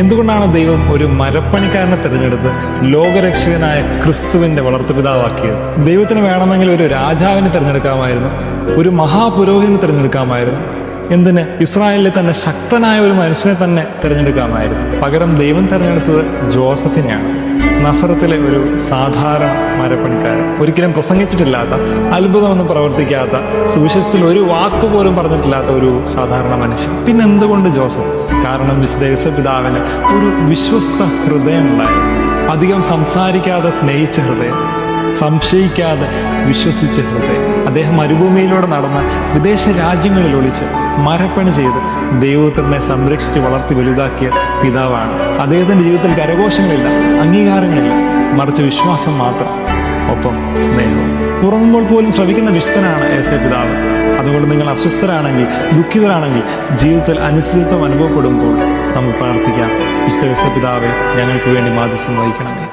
എന്തുകൊണ്ടാണ് ദൈവം ഒരു മരപ്പണിക്കാരനെ തിരഞ്ഞെടുത്ത് ലോകരക്ഷകനായ ക്രിസ്തുവിന്റെ വളർത്തുപിതാവാക്കിയത്? ദൈവത്തിന് വേണമെങ്കിൽ ഒരു രാജാവിനെ തിരഞ്ഞെടുക്കാമായിരുന്നു, ഒരു മഹാപുരോഹിതനെ തിരഞ്ഞെടുക്കാമായിരുന്നു, എന്തിന് ഇസ്രായേലിലെ തന്നെ ശക്തനായ ഒരു മനുഷ്യനെ തന്നെ തിരഞ്ഞെടുക്കാമായിരുന്നു. പകരം ദൈവം തിരഞ്ഞെടുത്തത് ജോസഫിനെയാണ്. നസറത്തിലെ ഒരു സാധാരണ മരപ്പണിക്കാരൻ, ഒരിക്കലും പ്രസംഗിച്ചിട്ടില്ലാത്ത, അത്ഭുതമൊന്നും പ്രവർത്തിക്കാത്ത, സുവിശേഷത്തിൽ ഒരു വാക്ക് പോലും പറഞ്ഞിട്ടില്ലാത്ത ഒരു സാധാരണ മനുഷ്യൻ. പിന്നെ എന്തുകൊണ്ട് ജോസഫ്? കാരണം വിശുദ്ധ യോസേപ്പിതാവിന് ഒരു വിശ്വസ്ത ഹൃദയമുണ്ടായിരുന്നു. അധികം സംസാരിക്കാതെ സ്നേഹിച്ച ഹൃദയം, സംശയിക്കാതെ വിശ്വസിച്ച ഹൃദയം. അദ്ദേഹം മരുഭൂമിയിലൂടെ നടന്ന് വിദേശ രാജ്യങ്ങളിൽ ഒളിച്ച് മരപ്പണി ചെയ്ത് ദൈവപുത്രനെ സംരക്ഷിച്ച് വളർത്തി വലുതാക്കിയ പിതാവാണ്. അദ്ദേഹത്തിന്റെ ജീവിതത്തിൽ കരഘോഷങ്ങളില്ല, അംഗീകാരങ്ങളില്ല, മറിച്ച് വിശ്വാസം മാത്രം, ഒപ്പം സ്നേഹവും. ഉറങ്ങുമ്പോൾ പോലും ശ്രമിക്കുന്ന വിശുദ്ധനാണ് യോസേപ്പിതാവ്. അതുകൊണ്ട് നിങ്ങൾ അസ്വസ്ഥരാണെങ്കിൽ, ദുഃഖിതരാണെങ്കിൽ, ജീവിതത്തിൽ അനിശ്ചിതത്വം അനുഭവപ്പെടുമ്പോൾ നമുക്ക് പ്രാർത്ഥിക്കാം, വിശുദ്ധ യോസേപ്പിതാവേ, ഞങ്ങൾക്ക് വേണ്ടി മാധ്യസ്ഥം വഹിക്കണമേ.